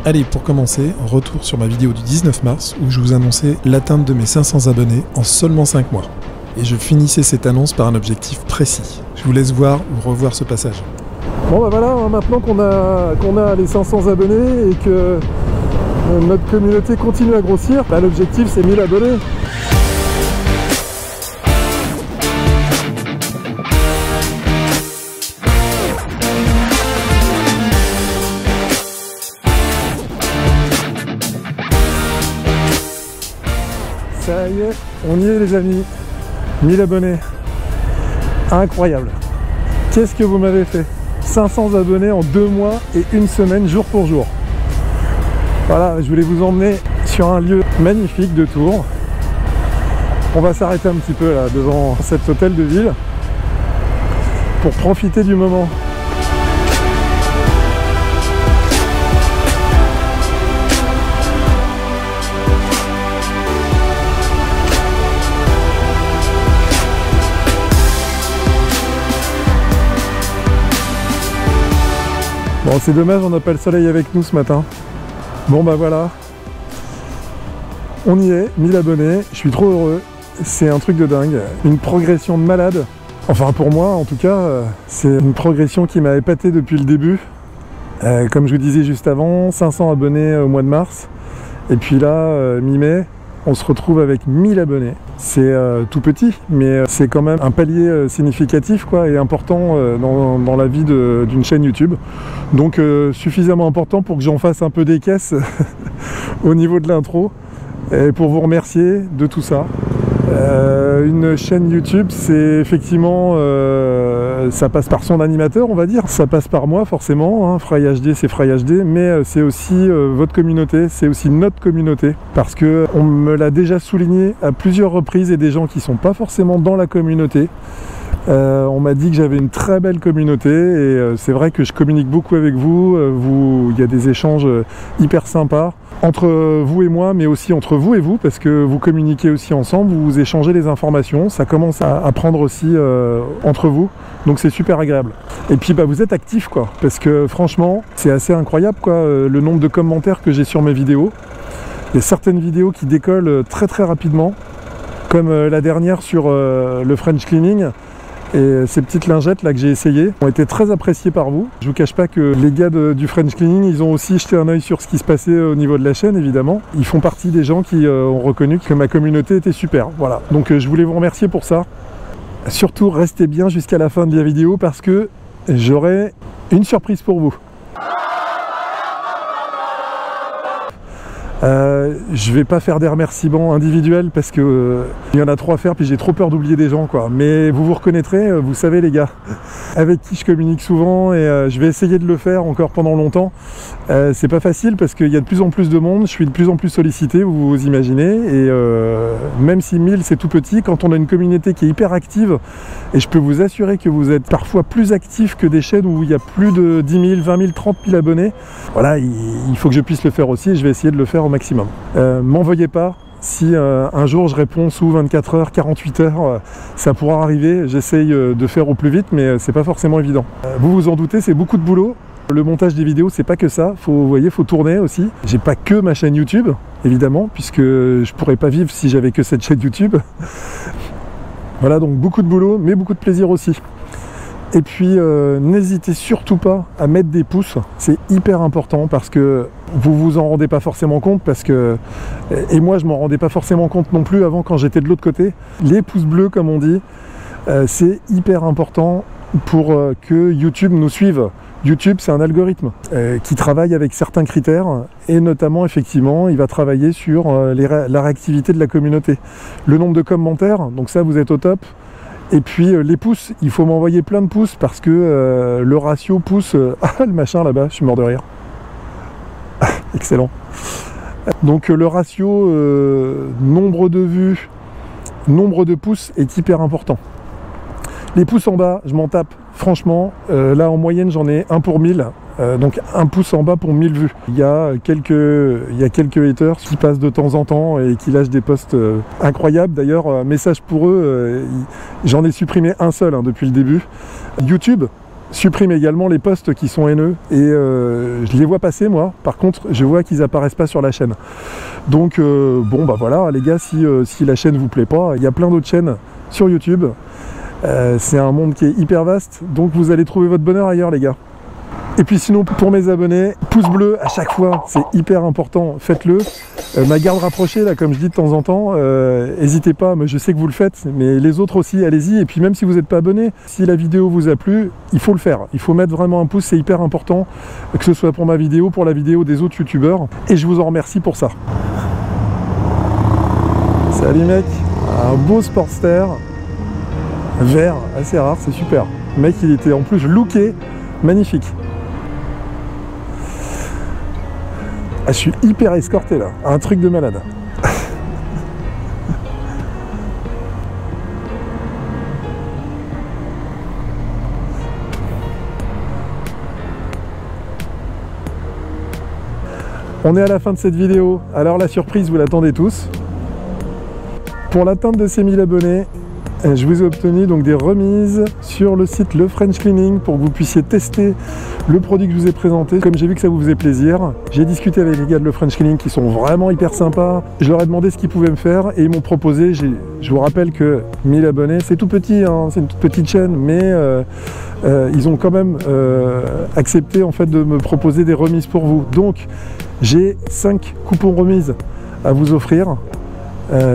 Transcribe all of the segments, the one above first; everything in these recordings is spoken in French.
Allez, pour commencer, retour sur ma vidéo du 19 mars où je vous annonçais l'atteinte de mes 500 abonnés en seulement 5 mois. Et je finissais cette annonce par un objectif précis. Je vous laisse voir ou revoir ce passage. Bon bah voilà, maintenant qu'on a les 500 abonnés et que notre communauté continue à grossir, bah l'objectif c'est 1000 abonnés. Ça y est, on y est les amis, 1000 abonnés, incroyable. Qu'est-ce que vous m'avez fait? 500 abonnés en 2 mois et 1 semaine, jour pour jour. Voilà, je voulais vous emmener sur un lieu magnifique de Tours. On va s'arrêter un petit peu là devant cet hôtel de ville pour profiter du moment. Bon, c'est dommage, on n'a pas le soleil avec nous ce matin. Bon bah voilà, on y est, 1000 abonnés, je suis trop heureux, c'est un truc de dingue, une progression de malade. Enfin pour moi en tout cas, c'est une progression qui m'a épaté depuis le début. Comme je vous disais juste avant, 500 abonnés au mois de mars, et puis là, mi-mai, on se retrouve avec 1000 abonnés. C'est tout petit, mais c'est quand même un palier significatif quoi, et important dans la vie d'une chaîne YouTube. Donc suffisamment important pour que j'en fasse un peu des caisses au niveau de l'intro, et pour vous remercier de tout ça. Une chaîne YouTube, c'est effectivement, ça passe par son animateur, on va dire. Ça passe par moi, forcément. Hein. Fry HD, c'est Fry HD, mais c'est aussi votre communauté, c'est aussi notre communauté. Parce que on me l'a déjà souligné à plusieurs reprises, et des gens qui sont pas forcément dans la communauté. On m'a dit que j'avais une très belle communauté, et c'est vrai que je communique beaucoup avec vous. Il y a des échanges hyper sympas entre vous et moi, mais aussi entre vous et vous, parce que vous communiquez aussi ensemble, vous échangez les informations, ça commence à prendre aussi entre vous, donc c'est super agréable. Et puis bah, vous êtes actifs quoi, parce que franchement c'est assez incroyable quoi, le nombre de commentaires que j'ai sur mes vidéos. Il y a certaines vidéos qui décollent très très rapidement, comme la dernière sur le French cleaning. Et ces petites lingettes là que j'ai essayées ont été très appréciées par vous. Je vous cache pas que les gars du French Cleaning, ils ont aussi jeté un œil sur ce qui se passait au niveau de la chaîne évidemment. Ils font partie des gens qui ont reconnu que ma communauté était super. Voilà, donc je voulais vous remercier pour ça. Surtout restez bien jusqu'à la fin de la vidéo parce que j'aurai une surprise pour vous. Je vais pas faire des remerciements individuels parce que il y en a trop à faire, puis j'ai trop peur d'oublier des gens quoi. Mais vous vous reconnaîtrez, vous savez les gars, avec qui je communique souvent, et je vais essayer de le faire encore pendant longtemps. C'est pas facile parce qu'il y a de plus en plus de monde, je suis de plus en plus sollicité, vous imaginez, et même si 1000 c'est tout petit, quand on a une communauté qui est hyper active, et je peux vous assurer que vous êtes parfois plus actifs que des chaînes où il y a plus de 10 000, 20 000, 30 000 abonnés, voilà, il faut que je puisse le faire aussi, et je vais essayer de le faire au maximum. M'envoyez pas si un jour je réponds sous 24 heures, 48 heures, ça pourra arriver, j'essaye de faire au plus vite, mais c'est pas forcément évident. Vous vous en doutez, c'est beaucoup de boulot. Le montage des vidéos, c'est pas que ça, vous voyez, faut tourner aussi. J'ai pas que ma chaîne YouTube, évidemment, puisque je pourrais pas vivre si j'avais que cette chaîne YouTube. Voilà, donc beaucoup de boulot, mais beaucoup de plaisir aussi. Et puis n'hésitez surtout pas à mettre des pouces, c'est hyper important parce que vous vous en rendez pas forcément compte, parce que, et moi je m'en rendais pas forcément compte non plus avant quand j'étais de l'autre côté. Les pouces bleus comme on dit, c'est hyper important pour que YouTube nous suive. YouTube, c'est un algorithme qui travaille avec certains critères et notamment, effectivement, il va travailler sur la réactivité de la communauté. Le nombre de commentaires, donc ça, vous êtes au top. Et puis les pouces, il faut m'envoyer plein de pouces parce que le ratio pouce... ah, le machin là-bas, je suis mort de rire. Excellent. Donc le ratio nombre de vues, nombre de pouces est hyper important. Les pouces en bas, je m'en tape. Franchement, là en moyenne j'en ai 1 pour 1000, donc 1 pouce en bas pour 1000 vues. Il y a quelques haters qui passent de temps en temps et qui lâchent des posts incroyables. D'ailleurs, message pour eux, j'en ai supprimé un seul depuis le début. YouTube supprime également les posts qui sont haineux et je les vois passer moi. Par contre, je vois qu'ils apparaissent pas sur la chaîne. Donc bon bah voilà les gars, si la chaîne vous plaît pas, il y a plein d'autres chaînes sur YouTube. C'est un monde qui est hyper vaste, donc vous allez trouver votre bonheur ailleurs les gars. Et puis sinon pour mes abonnés, pouce bleu à chaque fois, c'est hyper important, faites-le. Ma garde rapprochée là, comme je dis de temps en temps, n'hésitez pas, mais je sais que vous le faites, mais les autres aussi, allez-y. Et puis même si vous n'êtes pas abonné, si la vidéo vous a plu, il faut le faire. Il faut mettre vraiment un pouce, c'est hyper important, que ce soit pour ma vidéo, pour la vidéo des autres youtubeurs. Et je vous en remercie pour ça. Salut mec, un beau Sportster. Vert, assez rare, c'est super. Le mec, il était en plus looké, magnifique. Ah, je suis hyper escorté là, un truc de malade. On est à la fin de cette vidéo, alors la surprise, vous l'attendez tous. Pour l'atteinte de ces 1000 abonnés, je vous ai obtenu donc des remises sur le site Le French Cleaning pour que vous puissiez tester le produit que je vous ai présenté. Comme j'ai vu que ça vous faisait plaisir, j'ai discuté avec les gars de Le French Cleaning qui sont vraiment hyper sympas. Je leur ai demandé ce qu'ils pouvaient me faire et ils m'ont proposé, je vous rappelle que 1000 abonnés, c'est tout petit, hein, c'est une toute petite chaîne, mais ils ont quand même accepté en fait de me proposer des remises pour vous. Donc j'ai 5 coupons remises à vous offrir.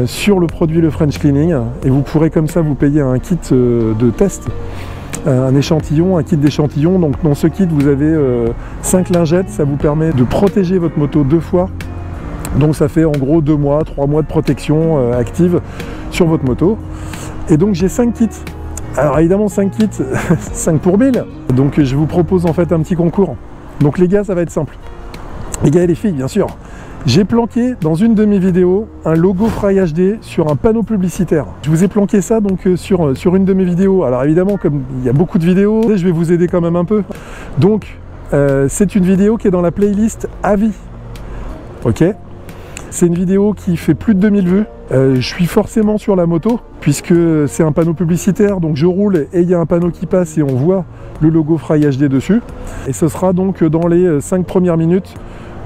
Sur le produit Le French Cleaning et vous pourrez comme ça vous payer un kit de test, un échantillon, un kit d'échantillon. Donc dans ce kit vous avez 5 lingettes, ça vous permet de protéger votre moto 2 fois. Donc ça fait en gros 2 mois, 3 mois de protection active sur votre moto. Et donc j'ai 5 kits. Alors évidemment 5 kits, 5 pour 1000. Donc je vous propose en fait un petit concours. Donc les gars, ça va être simple. Les gars et les filles bien sûr. J'ai planqué dans une de mes vidéos un logo Fry HD sur un panneau publicitaire. Je vous ai planqué ça donc sur une de mes vidéos. Alors évidemment, comme il y a beaucoup de vidéos, je vais vous aider quand même un peu. Donc c'est une vidéo qui est dans la playlist à vie. Ok, c'est une vidéo qui fait plus de 2000 vues. Je suis forcément sur la moto puisque c'est un panneau publicitaire, donc je roule et il y a un panneau qui passe et on voit le logo Fry HD dessus. Et ce sera donc dans les 5 premières minutes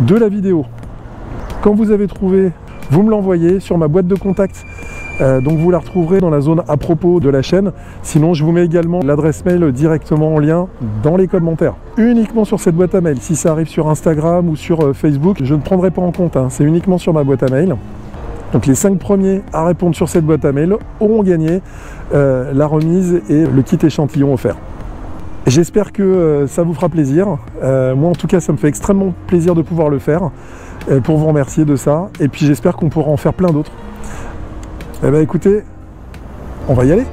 de la vidéo. Quand vous avez trouvé, vous me l'envoyez sur ma boîte de contact. Donc vous la retrouverez dans la zone à propos de la chaîne. Sinon, je vous mets également l'adresse mail directement en lien dans les commentaires. Uniquement sur cette boîte à mail. Si ça arrive sur Instagram ou sur Facebook, je ne prendrai pas en compte. Hein. C'est uniquement sur ma boîte à mail. Donc les 5 premiers à répondre sur cette boîte à mail auront gagné la remise et le kit échantillon offert. J'espère que ça vous fera plaisir. Moi en tout cas, ça me fait extrêmement plaisir de pouvoir le faire. Pour vous remercier de ça, et puis j'espère qu'on pourra en faire plein d'autres. Eh bien écoutez, on va y aller.